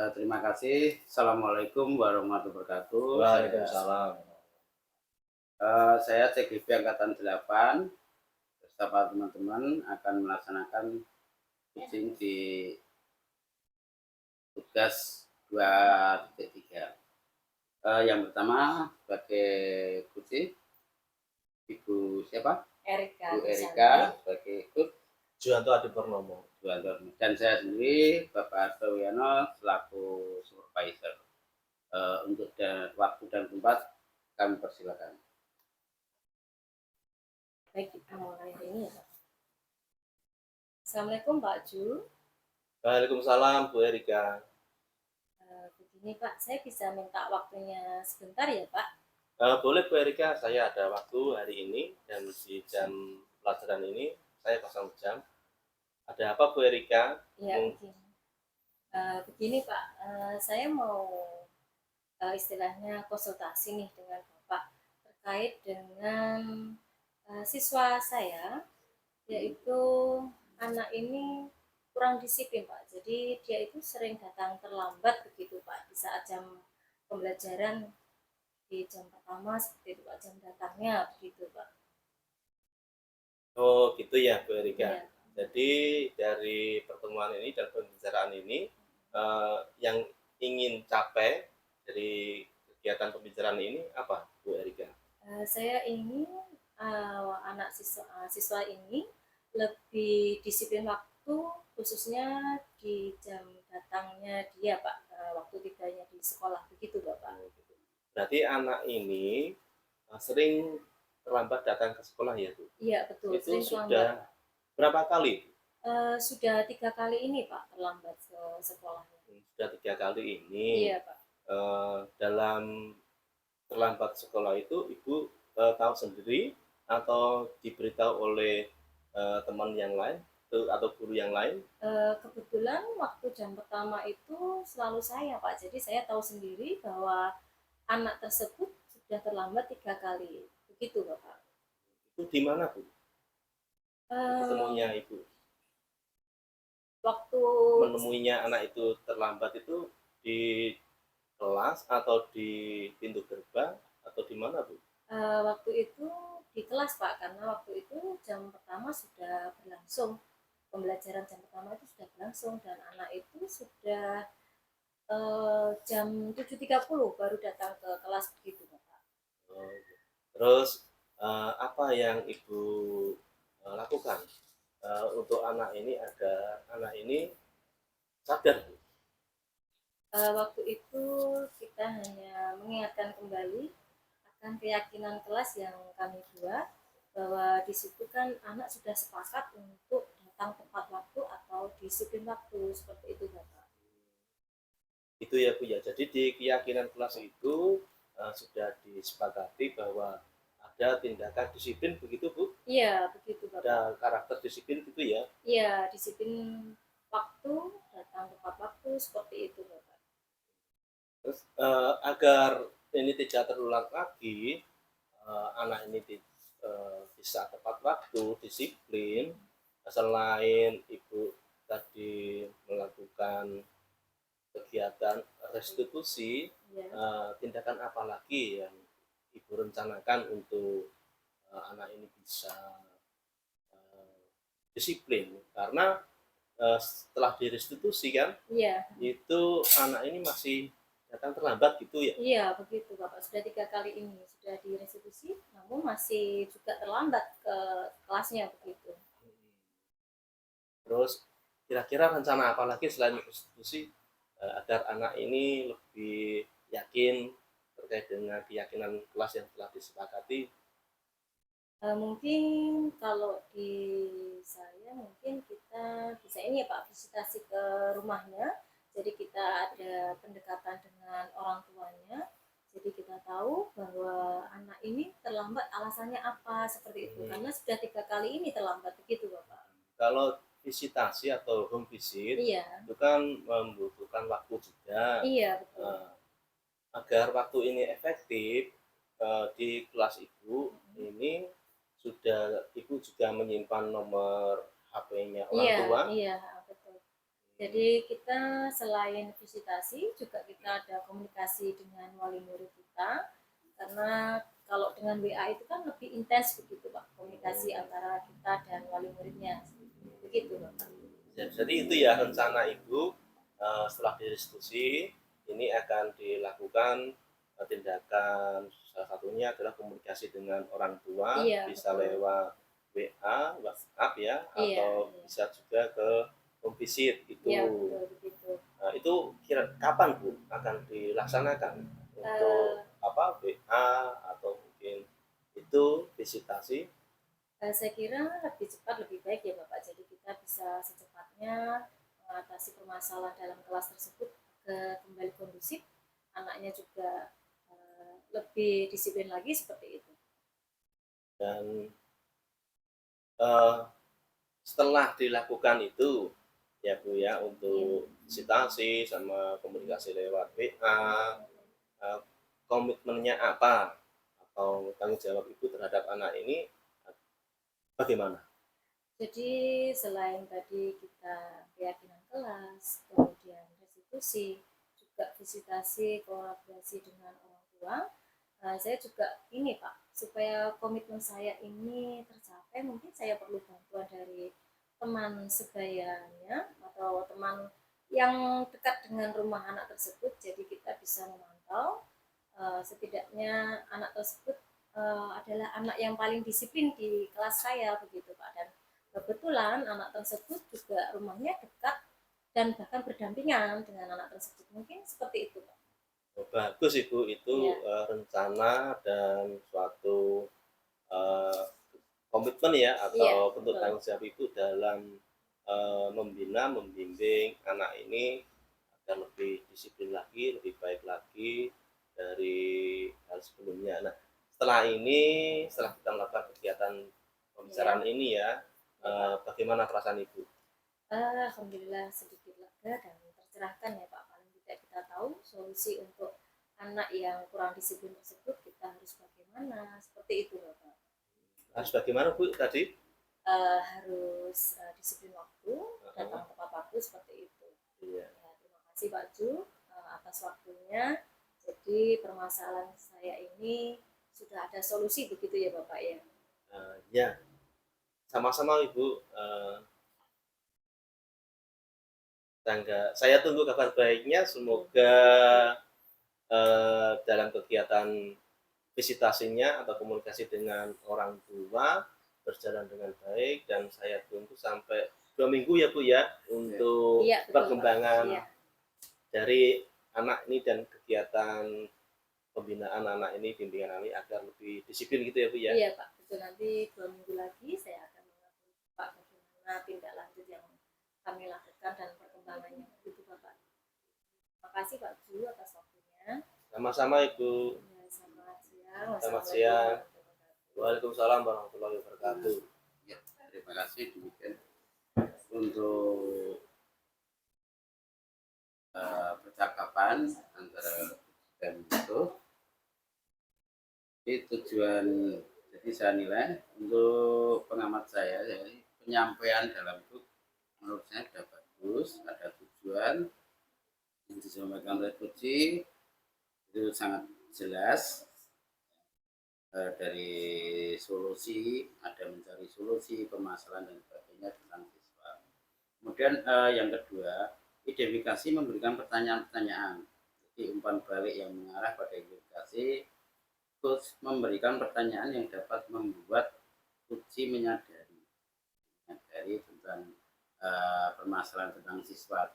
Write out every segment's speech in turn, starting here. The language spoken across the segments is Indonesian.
Terima kasih. Assalamualaikum warahmatullahi wabarakatuh. Waalaikumsalam. Saya CGV Angkatan 8 bersama teman-teman akan melaksanakan pitching di tugas 2.3. Yang pertama sebagai kunci Ibu siapa? Erika Bu Gusani. Erika sebagai ikut Juwanto Adi Purnomo. dan saya sendiri Bapak Arto Wiono selaku supervisor. Untuk waktu dan tempat kami persilakan. Baik, kita mulai hari ini ya Pak. Assalamualaikum Pak Ju. Waalaikumsalam Bu Erika. Begini Pak, saya bisa minta waktunya sebentar ya Pak? Boleh Bu Erika, saya ada waktu hari ini dan di jam pelajaran ini saya pasang jam. Ada apa Bu Erika? Ya, begini Pak, saya mau istilahnya konsultasi nih dengan Bapak terkait dengan siswa saya, yaitu anak ini kurang disiplin Pak. Jadi dia itu sering datang terlambat begitu Pak di saat jam pembelajaran, di jam pertama seperti itu Pak, jam datangnya begitu Pak. Oh gitu ya Bu Erika. Ya. Jadi dari pertemuan ini dan pembicaraan ini yang ingin capai dari kegiatan pembicaraan ini apa Bu Erika? Saya ingin anak siswa ini lebih disiplin waktu, khususnya di jam datangnya dia Pak, waktu tidaknya di sekolah begitu Bapak. Berarti anak ini sering terlambat datang ke sekolah ya Bu? Iya betul. Itu sering sudah terlambat. Berapa kali? Sudah 3 kali ini Pak terlambat ke sekolahnya. Sudah 3 kali ini. Iya Pak. Dalam terlambat sekolah itu Ibu tahu sendiri atau diberitahu oleh teman yang lain atau guru yang lain? Kebetulan waktu jam pertama itu selalu saya Pak, jadi saya tahu sendiri bahwa anak tersebut sudah terlambat 3 kali, begitu Bapak. Itu di mana Bu? Ketemunya Ibu? Waktu menemuinya anak itu terlambat itu di kelas atau di pintu gerbang atau di mana Bu? Waktu itu di kelas Pak, karena waktu itu jam pertama sudah berlangsung, pembelajaran jam pertama itu sudah berlangsung dan anak itu sudah jam 7.30 baru datang ke kelas begitu Bapak. Terus apa yang Ibu lakukan untuk anak ini agar anak ini sadar? Waktu itu kita hanya mengingatkan kembali akan keyakinan kelas yang kami buat, bahwa di situ kan anak sudah sepakat untuk datang tepat waktu atau disiplin waktu, seperti itu Bapak. Itu ya Bu ya. Jadi di keyakinan kelas itu sudah disepakati bahwa ada tindakan disiplin begitu Bu? Iya begitu Bapak. Ada karakter disiplin gitu ya? Iya, disiplin waktu, datang tepat waktu, seperti itu Bapak. Terus agar ini tidak terulang lagi, anak ini bisa tepat waktu, disiplin, selain Ibu tadi melakukan kegiatan restitusi, tindakan apa lagi yang Ibu rencanakan untuk anak ini bisa disiplin? Karena setelah direstitusi kan, itu anak ini masih datang terlambat gitu ya? Iya begitu Bapak, sudah 3 kali ini sudah direstitusi, namun masih juga terlambat ke kelasnya begitu. Terus kira-kira rencana apa lagi selain restitusi agar anak ini lebih yakin terkait dengan keyakinan kelas yang telah disepakati? Mungkin kalau di saya mungkin kita bisa ini ya Pak, visitasi ke rumahnya. Jadi kita ada pendekatan dengan orang tuanya. Jadi kita tahu bahwa anak ini terlambat alasannya apa, seperti itu. Karena sudah 3 kali ini terlambat begitu Bapak. Kalau visitasi atau home visit itu kan membutuhkan waktu juga. Iya betul. Agar waktu ini efektif di kelas Ibu ini sudah Ibu juga menyimpan nomor HP-nya orang tua? Iya betul. Jadi kita selain visitasi juga kita ada komunikasi dengan wali murid kita, karena kalau dengan WA itu kan lebih intens begitu Pak, komunikasi antara kita dan wali muridnya. Begitu Bapak. Jadi itu ya rencana Ibu, setelah didiskusi ini akan dilakukan tindakan, salah satunya adalah komunikasi dengan orang tua, Iya, bisa betul. lewat WA, WhatsApp ya, Iya, atau iya. bisa juga ke home visit gitu. Iya, betul begitu. Itu kira kapan Bu akan dilaksanakan Eh, untuk apa, WA atau mungkin itu visitasi? saya kira lebih cepat lebih baik ya Bapak. Jadi kita bisa secepatnya mengatasi permasalahan dalam kelas tersebut ke kembali kondusif, anaknya juga lebih disiplin lagi seperti itu. Dan eh, setelah dilakukan itu ya Bu ya, Iya. untuk visitasi sama komunikasi lewat WA, komitmennya apa atau tanggung jawab Ibu terhadap anak ini bagaimana? Jadi selain tadi kita keyakinan kelas, kemudian restitusi, juga visitasi, kolaborasi dengan orang tua, saya juga ini Pak, supaya komitmen saya ini tercapai, mungkin saya perlu bantuan dari teman sebayanya atau teman yang dekat dengan rumah anak tersebut. Jadi kita bisa memantau setidaknya anak tersebut adalah anak yang paling disiplin di kelas saya begitu Pak. Dan kebetulan anak tersebut juga rumahnya dekat dan bahkan berdampingan dengan anak tersebut. Mungkin seperti itu Pak. Oh, bagus Ibu, itu Ya, rencana dan suatu eh, komitmen ya iya, atau bentuk betul. tanggung jawab Ibu dalam membina, membimbing anak ini agar lebih disiplin lagi, lebih baik lagi dari hal sebelumnya. Nah, setelah kita melakukan kegiatan pembicaraan Ya, ini ya, bagaimana perasaan Ibu? Alhamdulillah sedikit lega dan tercerahkan ya Pak. Paling tidak kita tahu solusi untuk anak yang kurang disiplin tersebut kita harus bagaimana. Seperti itu Bapak. Harus bagaimana Bu tadi? Harus disiplin waktu, datang tepat waktu seperti itu. Iya. Ya, terima kasih Pak Ju atas waktunya. Jadi permasalahan saya ini sudah ada solusi begitu ya Bapak ya. Ya, sama-sama Ibu. Saya tunggu kabar baiknya. Semoga dalam kegiatan visitasinya atau komunikasi dengan orang tua berjalan dengan baik, dan saya tunggu sampai 2 minggu ya Bu ya untuk Iya, betul, perkembangan Pak. Iya. dari anak ini dan kegiatan pembinaan anak ini, bimbingan anak ini agar lebih disiplin gitu ya Bu ya. Iya Pak, betul, nanti 2 minggu lagi saya akan mengupdate Pak bagaimana tindak lanjut yang kami lakukan dan perkembangannya itu Bapak. Terima kasih Pak Ju atas waktunya. Sama-sama Ibu. Ya, selamat siang. Selamat Wassalamualaikum siang. warahmatullahi wabarakatuh. Waalaikumsalam warahmatullahi wabarakatuh. Ya, terima kasih demikian untuk percakapan antara dan itu. Jadi tujuan, jadi saya nilai untuk pengamat saya, jadi penyampaian dalam itu menurut saya sudah bagus, ada tujuan yang disampaikan oleh Puji itu sangat jelas, dari solusi, ada mencari solusi permasalahan dan sebagainya tentang siswa. Kemudian yang kedua, identifikasi memberikan pertanyaan-pertanyaan, jadi umpan balik yang mengarah pada identifikasi, terus memberikan pertanyaan yang dapat membuat Puji menyadari tentang permasalahan tentang siswa.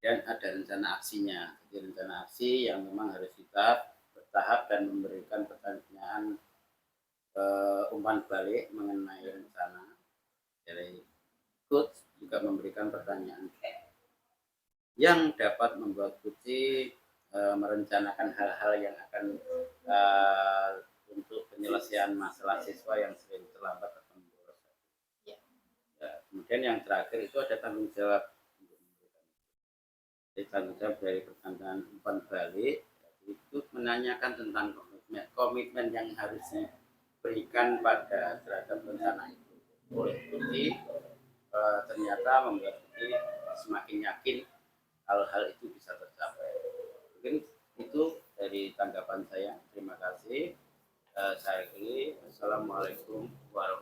Dan ada rencana aksinya, jadi rencana aksi yang memang harus kita bertahap dan memberikan pertanyaan umpan balik mengenai rencana. Dari coach juga memberikan pertanyaan yang dapat membuat Puji merencanakan hal-hal yang akan untuk penyelesaian masalah siswa yang sering terlambat atau memboros. Ya, kemudian yang terakhir itu ada tanggung jawab. Jadi tanggung jawab dari pertanyaan umpan balik itu menanyakan tentang komitmen yang harus diberikan terhadap rencana itu oleh Puji, ternyata membuat Puji semakin yakin hal-hal itu bisa tercapai. Mungkin itu dari tanggapan saya. Terima kasih. Saya akhiri. Assalamualaikum warahmatullahi wabarakatuh.